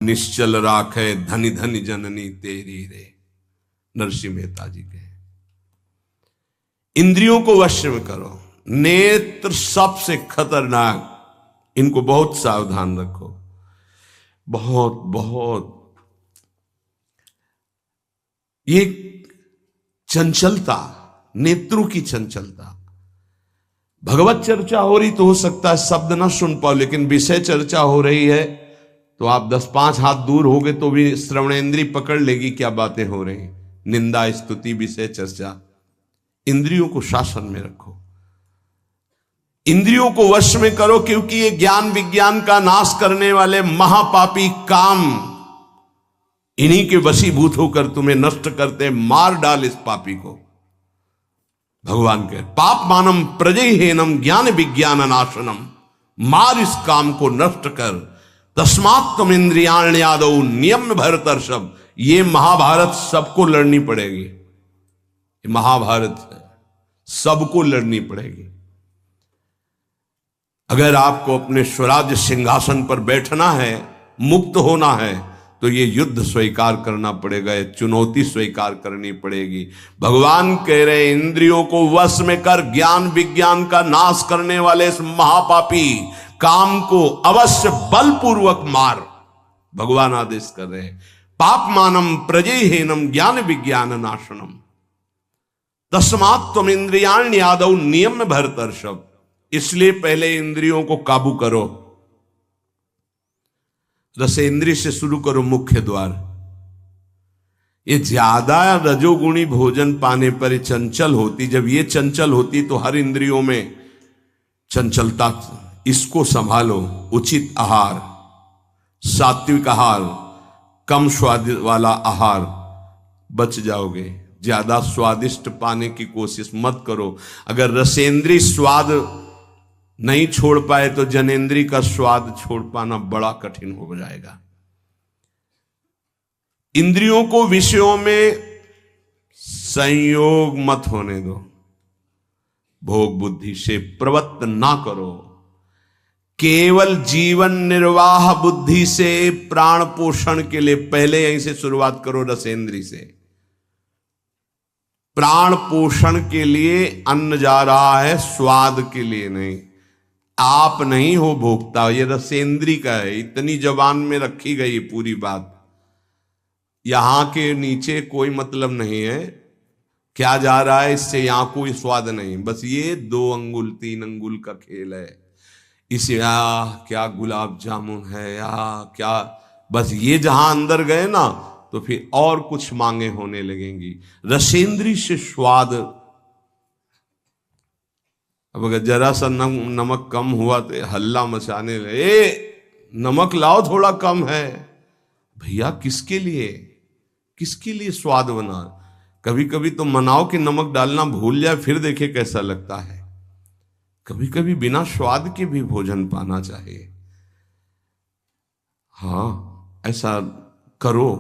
निश्चल राखे धनि धनि जननी तेरी रे। नरसिंह मेहता जी के। इंद्रियों को वश में करो। नेत्र सबसे खतरनाक, इनको बहुत सावधान रखो। बहुत बहुत ये चंचलता, नेत्रों की चंचलता। भगवत चर्चा हो रही तो हो सकता है शब्द ना सुन पाओ, लेकिन विषय चर्चा हो रही है तो आप 10-5 हाथ दूर हो गए तो भी श्रवणेंद्री पकड़ लेगी क्या बातें हो रही। निंदा, स्तुति, विषय चर्चा। इंद्रियों को शासन में रखो, इंद्रियों को वश में करो, क्योंकि ये ज्ञान विज्ञान का नाश करने वाले महापापी काम इन्हीं के वशीभूत होकर तुम्हें नष्ट करते। मार डाल इस पापी को। भगवान के पाप मानम प्रजहेनम ज्ञान विज्ञान नाशनम। मार इस काम को, नष्ट कर। तस्मात् तुम इंद्रियाण्यादौ नियम भरतर्षभ। ये महाभारत सबको लड़नी पड़ेगी। ये महाभारत है, सबको लड़नी पड़ेगी। अगर आपको अपने स्वराज्य सिंहासन पर बैठना है, मुक्त होना है, तो ये युद्ध स्वीकार करना पड़ेगा, ये चुनौती स्वीकार करनी पड़ेगी। भगवान कह रहे इंद्रियों को वश में कर, ज्ञान विज्ञान का नाश करने वाले इस महापापी काम को अवश्य बलपूर्वक मार। भगवान आदेश कर रहे हैं। पाप मानम प्रजहेनम ज्ञान विज्ञान नाशनम। तस्मात् तुम इंद्रियाण्यादौ नियम भरतर्षभ। इसलिए पहले इंद्रियों को काबू करो। रसेंद्रिय से शुरू करो, मुख्य द्वार। ये ज्यादा रजोगुणी भोजन पाने पर चंचल होती। जब ये चंचल होती तो हर इंद्रियों में चंचलता। इसको संभालो। उचित आहार, सात्विक आहार, कम स्वाद वाला आहार, बच जाओगे। ज्यादा स्वादिष्ट पाने की कोशिश मत करो। अगर रसेंद्रिय स्वाद नहीं छोड़ पाए तो जनेंद्री का स्वाद छोड़ पाना बड़ा कठिन हो जाएगा। इंद्रियों को विषयों में संयोग मत होने दो। भोग बुद्धि से प्रवृत्त ना करो। केवल जीवन निर्वाह बुद्धि से प्राण पोषण के लिए पहले यहीं से शुरुआत करो। रसेंद्री से प्राण पोषण के लिए अन्न जा रहा है, स्वाद के लिए नहीं। आप नहीं हो भोक्ता, ये रसेंद्री का है। इतनी जबान में रखी गई पूरी बात। यहां के नीचे कोई मतलब नहीं है क्या जा रहा है, इससे यहां कोई स्वाद नहीं। बस ये 2 अंगुल 3 अंगुल का खेल है। इसे क्या गुलाब जामुन है या क्या, बस ये जहां अंदर गए ना तो फिर और कुछ मांगे होने लगेंगी। रसेंद्री से स्वाद। अब अगर जरा सा नमक कम हुआ तो हल्ला मचाने लगे, नमक लाओ थोड़ा कम है। भैया किसके लिए, किसके लिए स्वाद बना। कभी कभी तो मनाओ कि नमक डालना भूल जाए, फिर देखे कैसा लगता है। कभी कभी बिना स्वाद के भी भोजन पाना चाहिए। हाँ, ऐसा करो।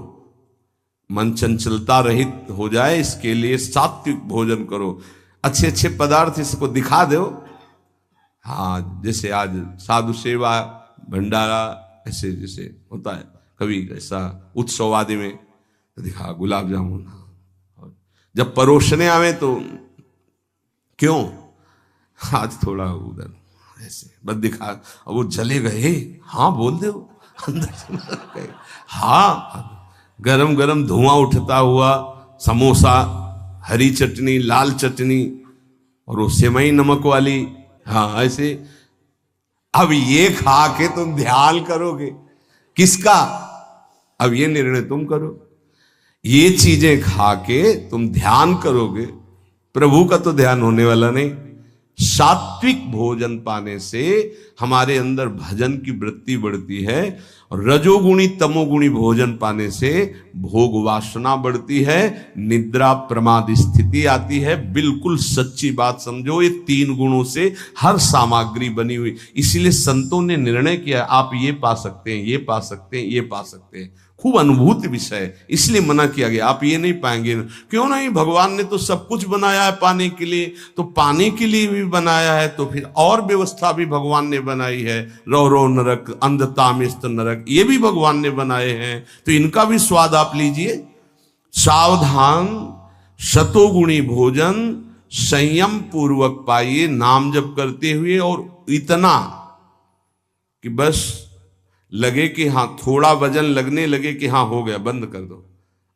मन चंचलता रहित हो जाए, इसके लिए सात्विक भोजन करो। अच्छे अच्छे पदार्थ इसको दिखा दो। हाँ, जैसे आज साधु सेवा भंडारा ऐसे जैसे होता है, कभी ऐसा उत्सव आदि में दिखा गुलाब जामुन। जब परोसने आवे तो क्यों आज थोड़ा उधर ऐसे बस दिखा, और वो चले गए। हाँ बोल दो अंदर से। हाँ, गरम गरम धुआं उठता हुआ समोसा, हरी चटनी, लाल चटनी और वो सेवई नमक वाली। हाँ ऐसे। अब ये खा के तुम ध्यान करोगे किसका, अब ये निर्णय तुम करो। ये चीजें खा के तुम ध्यान करोगे, प्रभु का तो ध्यान होने वाला नहीं। सात्विक भोजन पाने से हमारे अंदर भजन की वृत्ति बढ़ती है, और रजोगुणी तमोगुणी भोजन पाने से भोग वासना बढ़ती है, निद्रा प्रमाद स्थिति आती है। बिल्कुल सच्ची बात समझो, ये 3 गुणों से हर सामग्री बनी हुई। इसीलिए संतों ने निर्णय किया आप ये पा सकते हैं, ये पा सकते हैं, ये पा सकते हैं। खूब अनुभूति विषय, इसलिए मना किया गया आप ये नहीं पाएंगे। क्यों नहीं, भगवान ने तो सब कुछ बनाया है पाने के लिए, तो पाने के लिए भी बनाया है, तो फिर और व्यवस्था भी भगवान ने बनाई है। रो रो नरक अंधतामिस्त नरक, नरक, ये भी भगवान ने बनाए हैं, तो इनका भी स्वाद आप लीजिए। सावधान शतोगुणी भोजन संयम पूर्वक पाइए, नाम जप करते हुए, और इतना कि बस लगे कि हाँ, थोड़ा वजन लगने लगे कि हाँ हो गया, बंद कर दो,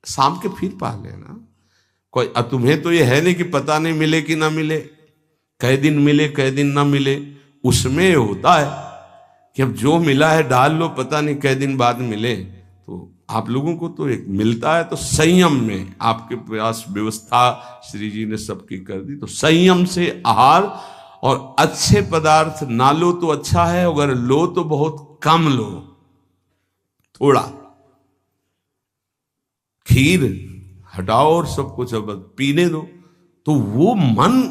शाम के फिर पा लेना। कोई तुम्हें तो ये है नहीं कि पता नहीं मिले कि ना मिले, कई दिन मिले कई दिन ना मिले। उसमें होता है कि अब जो मिला है डाल लो, पता नहीं कई दिन बाद मिले। तो आप लोगों को तो एक मिलता है, तो संयम में आपके पास व्यवस्था श्री जी ने सबकी कर दी, तो संयम से आहार, और अच्छे पदार्थ ना लो तो अच्छा है, अगर लो तो बहुत कम लो, थोड़ा। खीर हटाओ और सब कुछ अब पीने दो, तो वो मन,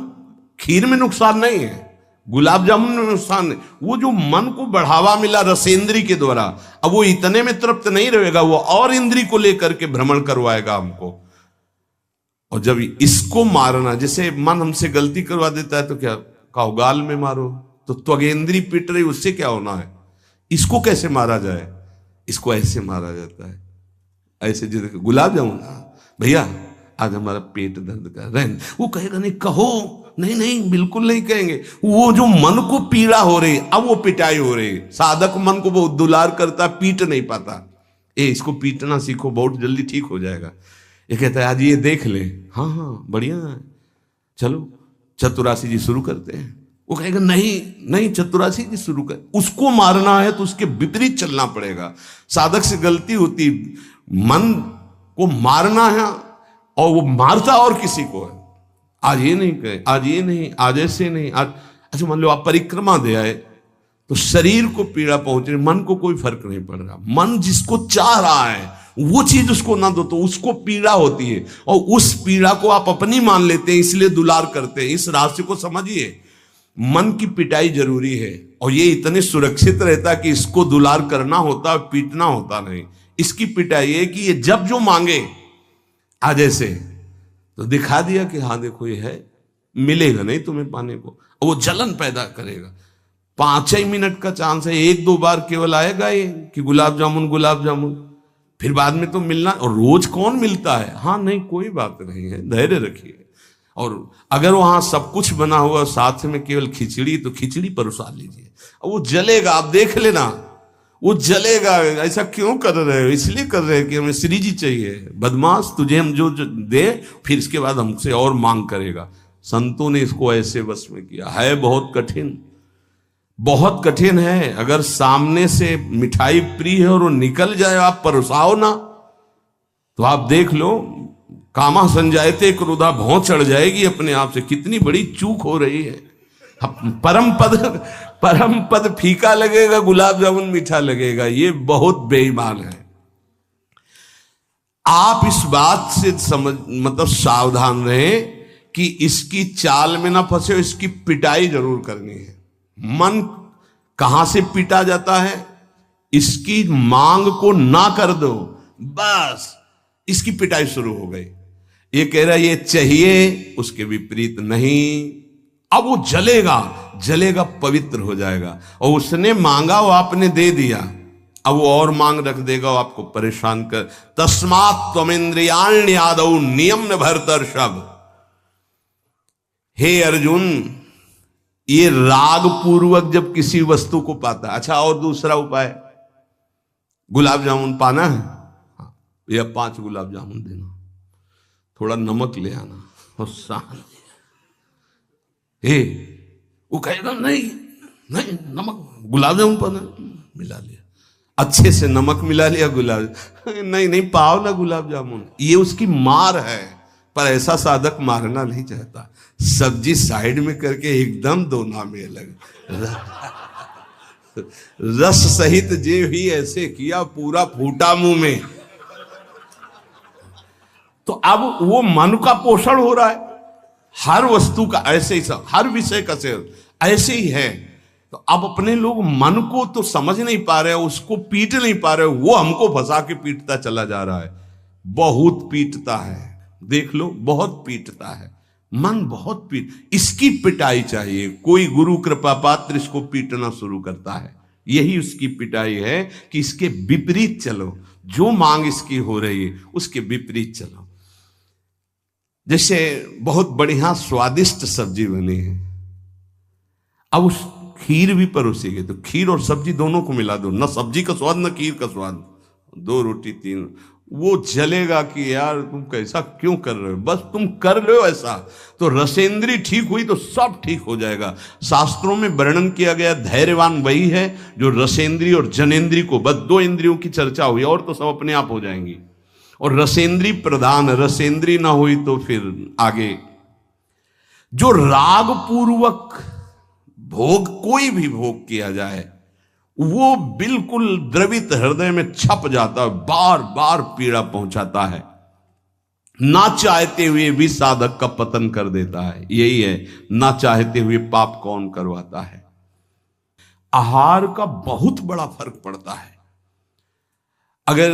खीर में नुकसान नहीं है, गुलाब जामुन में नुकसान नहीं, वो जो मन को बढ़ावा मिला रसेंद्री के द्वारा, अब वो इतने में तृप्त नहीं रहेगा, वो और इंद्री को लेकर के भ्रमण करवाएगा हमको। और जब इसको मारना, जैसे मन हमसे गलती करवा देता है तो क्या कहो, गाल में मारो, तो त्वगेंद्री पिट रही, उससे क्या होना है। इसको कैसे मारा जाए, इसको ऐसे मारा जाता है, ऐसे। जैसे गुलाब जामुन, भैया आज हमारा पेट दर्द कर रहा है, वो कहेगा नहीं, कहो, नहीं नहीं बिल्कुल नहीं कहेंगे। वो जो मन को पीड़ा हो रही, अब वो पिटाई हो रही, साधक मन को वो दुलार करता, पीट नहीं पाता। इसको पीटना सीखो, बहुत जल्दी ठीक हो जाएगा। ये कहता है आज ये देख ले, हाँ हाँ बढ़िया है, चलो चतुरासी जी शुरू करते हैं। वो कहेगा नहीं नहीं चतुरासी जी शुरू कर। उसको मारना है तो उसके विपरीत चलना पड़ेगा। साधक से गलती होती, मन को मारना है और वो मारता और किसी को है। आज ये नहीं कहे, आज ये नहीं, आज ऐसे नहीं, आज अच्छा मान लो आप परिक्रमा दे आए तो शरीर को पीड़ा पहुंच रही, मन को कोई फर्क नहीं पड़ रहा। मन जिसको चाह रहा है वो चीज उसको ना दो तो उसको पीड़ा होती है, और उस पीड़ा को आप अपनी मान लेते हैं, इसलिए दुलार करते हैं। इस रहस्य को समझिए, मन की पिटाई जरूरी है, और ये इतने सुरक्षित रहता कि इसको दुलार करना होता, पीटना होता नहीं। इसकी पिटाई है कि ये जब जो मांगे आज ऐसे, तो दिखा दिया कि हाँ देखो ये है, मिलेगा नहीं तुम्हें पाने को, और वो जलन पैदा करेगा। 5 मिनट का चांस है, 1-2 बार केवल आएगा ये कि गुलाब जामुन गुलाब जामुन, फिर बाद में तो मिलना। और रोज कौन मिलता है, हाँ नहीं कोई बात नहीं है, धैर्य रखिए। और अगर वहां सब कुछ बना हुआ साथ में केवल खिचड़ी, तो खिचड़ी परोसा लीजिए, और वो जलेगा, आप देख लेना वो जलेगा। ऐसा क्यों कर रहे हो, इसलिए कर रहे हैं कि हमें श्री जी चाहिए। बदमाश, तुझे हम जो दे, फिर इसके बाद हमसे और मांग करेगा। संतों ने इसको ऐसे बस में किया है। बहुत कठिन, बहुत कठिन है। अगर सामने से मिठाई प्रिय है और वो निकल जाए, आप परोसाओ ना, तो आप देख लो, कामा संजायते क्रोधा, भौं चढ़ जाएगी अपने आप से। कितनी बड़ी चूक हो रही है। परम पद फीका लगेगा, गुलाब जामुन मीठा लगेगा, ये बहुत बेईमान है। आप इस बात से समझ, मतलब सावधान रहें कि इसकी चाल में ना फंसे, इसकी पिटाई जरूर करनी है। मन कहां से पीटा जाता है, इसकी मांग को ना कर दो, बस इसकी पिटाई शुरू हो गई। ये कह रहा है ये चाहिए, उसके विपरीत नहीं। अब वो जलेगा, जलेगा, पवित्र हो जाएगा। और उसने मांगा, वो आपने दे दिया, अब वो और मांग रख देगा, वो आपको परेशान कर। तस्मात् त्वमिन्द्रियाण्यादौ नियम्य भरतर्षभ। हे अर्जुन, ये राग पूर्वक जब किसी वस्तु को पाता है। अच्छा, और दूसरा उपाय, गुलाब जामुन पाना है, हाँ, या 5 गुलाब जामुन देना, थोड़ा नमक ले आना, और शांति। वो कहेगा नहीं नहीं, नमक गुलाब जामुन पाना, मिला लिया, अच्छे से नमक मिला लिया, गुलाब नहीं नहीं पाओ ना गुलाब जामुन। ये उसकी मार है, पर ऐसा साधक मारना नहीं चाहता। सब्जी साइड में करके एकदम दोना में अलग रस सहित जे भी ऐसे किया, पूरा फूटा मुंह में। तो अब वो मन का पोषण हो रहा है। हर वस्तु का ऐसे ही, सब हर विषय का सेवन ऐसे ही है। तो अब अपने लोग मन को तो समझ नहीं पा रहे, उसको पीट नहीं पा रहे, वो हमको फंसा के पीटता चला जा रहा है। बहुत पीटता है, देख लो, बहुत पीटता है मन, बहुत इसकी पिटाई चाहिए। कोई गुरु कृपा पात्र इसको पीटना शुरू करता है, यही उसकी पिटाई है कि इसके विपरीत चलो, जो मांग इसकी हो रही है उसके विपरीत चलो। जैसे बहुत बढ़िया स्वादिष्ट सब्जी बनी है, अब उस खीर भी परोसी गई, तो खीर और सब्जी दोनों को मिला दो, न सब्जी का स्वाद न खीर का स्वाद, 2 रोटी 3, वो जलेगा कि यार तुम कैसा क्यों कर रहे हो, बस तुम कर लो ऐसा, तो रसेंद्री ठीक हुई तो सब ठीक हो जाएगा। शास्त्रों में वर्णन किया गया धैर्यवान वही है जो रसेंद्री और जनेंद्री को, बस 2 इंद्रियों की चर्चा हुई और तो सब अपने आप हो जाएंगी। और रसेंद्री प्रधान, रसेंद्री ना हुई तो फिर आगे जो राग पूर्वक भोग, कोई भी भोग किया जाए वो बिल्कुल द्रवित हृदय में छप जाता है, बार बार पीड़ा पहुंचाता है, ना चाहते हुए भी साधक का पतन कर देता है। यही है, ना चाहते हुए पाप कौन करवाता है। आहार का बहुत बड़ा फर्क पड़ता है। अगर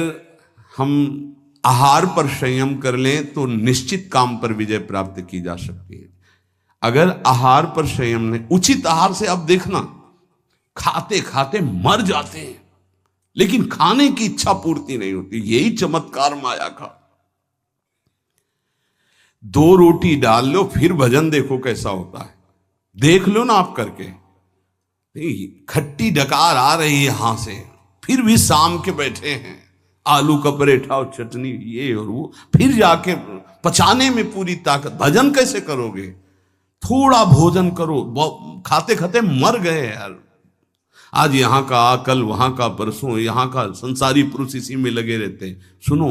हम आहार पर संयम कर लें तो निश्चित काम पर विजय प्राप्त की जा सकती है। अगर आहार पर संयम नहीं, उचित आहार से अब देखना खाते खाते मर जाते हैं, लेकिन खाने की इच्छा पूर्ति नहीं होती। यही चमत्कार माया का। 2 रोटी डाल लो फिर भजन देखो कैसा होता है, देख लो ना आप करके। खट्टी डकार आ रही है यहां से, फिर भी शाम के बैठे हैं, आलू का पराठा और चटनी ये और वो, फिर जाके पचाने में पूरी ताकत। भजन कैसे करोगे? थोड़ा भोजन करो, खाते खाते मर गए यार। आज यहां का, कल वहां का, परसों यहां का, संसारी पुरुष इसी में लगे रहते हैं। सुनो,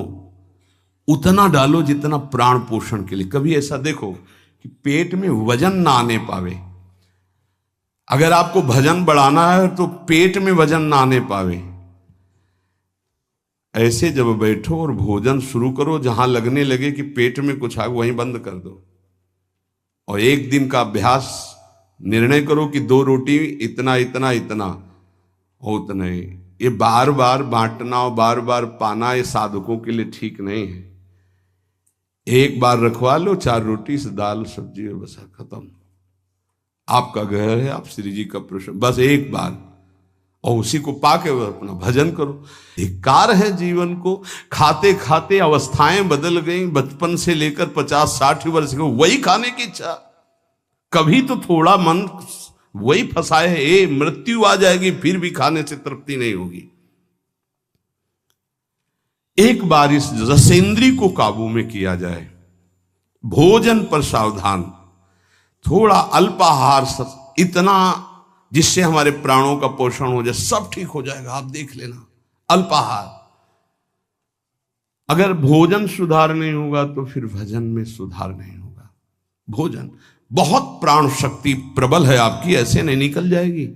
उतना डालो जितना प्राण पोषण के लिए। कभी ऐसा देखो कि पेट में वजन ना आने पावे। अगर आपको भजन बढ़ाना है तो पेट में वजन ना आने पावे। ऐसे जब बैठो और भोजन शुरू करो, जहां लगने लगे कि पेट में कुछ आ, वहीं बंद कर दो। और 1 दिन का अभ्यास, निर्णय करो कि 2 रोटी इतना इतना इतना हो, उतना ही। ये बार बार बांटना और बार बार पाना ये साधकों के लिए ठीक नहीं है। एक बार रखवा लो 4 रोटी से दाल सब्जी और बस खत्म। आपका घर है, आप श्री जी का प्रश्न, बस एक बार, और उसी को पाके अपना भजन करो। धिक्कार है जीवन को। खाते खाते अवस्थाएं बदल गई, बचपन से लेकर 50-60 वर्ष को वही खाने की इच्छा। कभी तो थोड़ा मन वही फंसाए है, मृत्यु आ जाएगी फिर भी खाने से तृप्ति नहीं होगी। एक बार इस रसेंद्री को काबू में किया जाए, भोजन पर सावधान, थोड़ा अल्पाहार, इतना जिससे हमारे प्राणों का पोषण हो जाए, सब ठीक हो जाएगा। आप देख लेना, अल्पाहार। अगर भोजन सुधार नहीं होगा तो फिर भजन में सुधार नहीं होगा। भोजन, बहुत प्राण शक्ति प्रबल है आपकी, ऐसे नहीं निकल जाएगी।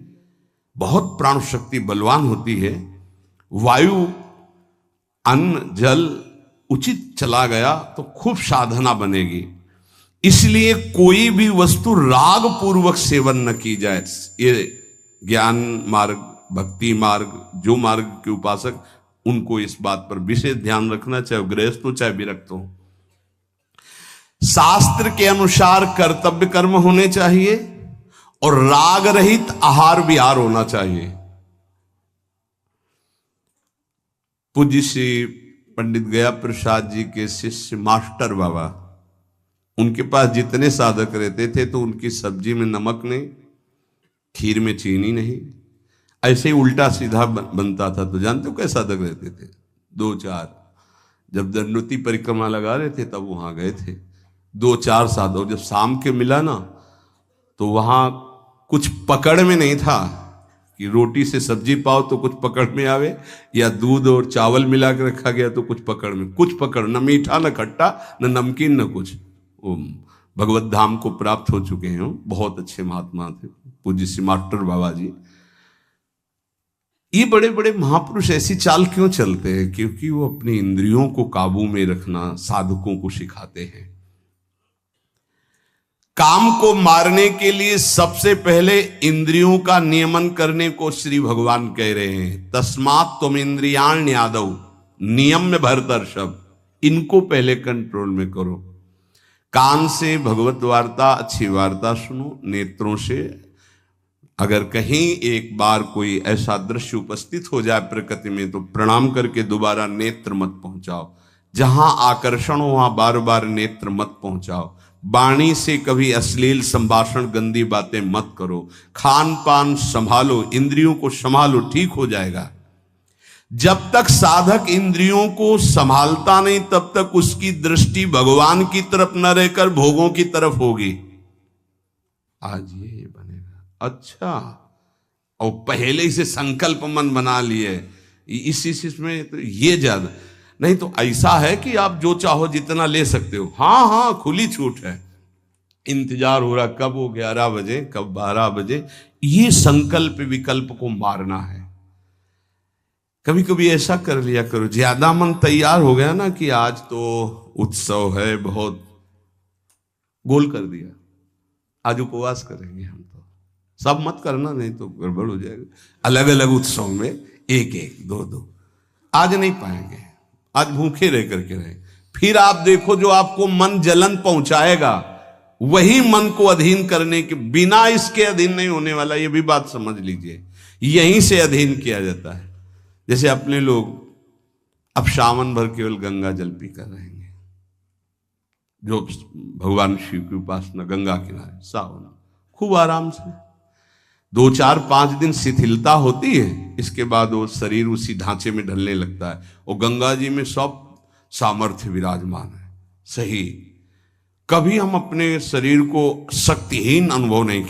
बहुत प्राण शक्ति बलवान होती है। वायु, अन्न, जल उचित चला गया तो खूब साधना बनेगी। इसलिए कोई भी वस्तु राग पूर्वक सेवन न की जाए। ये ज्ञान मार्ग, भक्ति मार्ग, जो मार्ग के उपासक, उनको इस बात पर विशेष ध्यान रखना, चाहे गृहस्थ हो चाहे विरक्त हो। शास्त्र के अनुसार कर्तव्य कर्म होने चाहिए और राग रहित आहार विहार होना चाहिए। पूज्य श्री पंडित गया प्रसाद जी के शिष्य मास्टर बाबा, उनके पास जितने साधक रहते थे तो उनकी सब्जी में नमक नहीं, खीर में चीनी नहीं, ऐसे ही उल्टा सीधा बनता था। तो जानते हो कैसे साधक रहते थे? 2-4, जब दंडोती परिक्रमा लगा रहे थे तब वहां गए थे 2-4 साधक। जब शाम के मिला ना तो वहां कुछ पकड़ में नहीं था कि रोटी से सब्जी पाओ तो कुछ पकड़ में आवे, या दूध और चावल मिला के रखा गया तो कुछ पकड़ में, कुछ पकड़, न मीठा न खट्टा न नमकीन न कुछ। भगवत धाम को प्राप्त हो चुके हैं, बहुत अच्छे महात्मा थे पूज्य श्री मास्टर बाबा जी। ये बड़े बड़े महापुरुष ऐसी चाल क्यों चलते हैं? क्योंकि वो अपनी इंद्रियों को काबू में रखना साधकों को सिखाते हैं। काम को मारने के लिए सबसे पहले इंद्रियों का नियमन करने को श्री भगवान कह रहे हैं। तस्मात् त्वम इंद्रियाण यादव, नियम में भरतर्षभ, इनको पहले कंट्रोल में करो। कान से भगवत वार्ता, अच्छी वार्ता सुनो, नेत्रों से अगर कहीं एक बार कोई ऐसा दृश्य उपस्थित हो जाए प्रकृति में तो प्रणाम करके दोबारा नेत्र मत पहुंचाओ। जहां आकर्षण हो वहां बार बार नेत्र मत पहुंचाओ। वाणी से कभी अश्लील संभाषण गंदी बातें मत करो। खान पान संभालो, इंद्रियों को संभालो, ठीक हो जाएगा। जब तक साधक इंद्रियों को संभालता नहीं तब तक उसकी दृष्टि भगवान की तरफ न रहकर भोगों की तरफ होगी। आज ये बनेगा अच्छा, और पहले से संकल्प मन बना लिए इसमें तो ये ज्यादा नहीं तो ऐसा है कि आप जो चाहो जितना ले सकते हो। हाँ हाँ, खुली छूट है। इंतजार हो रहा कब वो 11 बजे, कब 12 बजे। ये संकल्प विकल्प को मारना है। कभी कभी ऐसा कर लिया करो, ज्यादा मन तैयार हो गया ना कि आज तो उत्सव है, बहुत गोल कर दिया, आज उपवास करेंगे हम, तो सब मत करना नहीं तो गड़बड़ हो जाएगा। अलग अलग उत्सव में एक एक दो दो आज नहीं पाएंगे, आज भूखे रह करके रहे। फिर आप देखो जो आपको मन जलन पहुंचाएगा वही मन को अधीन करने के बिना इसके अधीन नहीं होने वाला। ये भी बात समझ लीजिए, यहीं से अधीन किया जाता है। जैसे अपने लोग अब सावन भर केवल गंगा जल पी कर रहेंगे, जो भगवान शिव की उपासना गंगा किनारे सावन खूब आराम से 2 4 5 दिन शिथिलता होती है, इसके बाद वो शरीर उसी ढांचे में ढलने लगता है। और गंगा जी में सब सामर्थ्य विराजमान है। सही, कभी हम अपने शरीर को शक्तिहीन अनुभव नहीं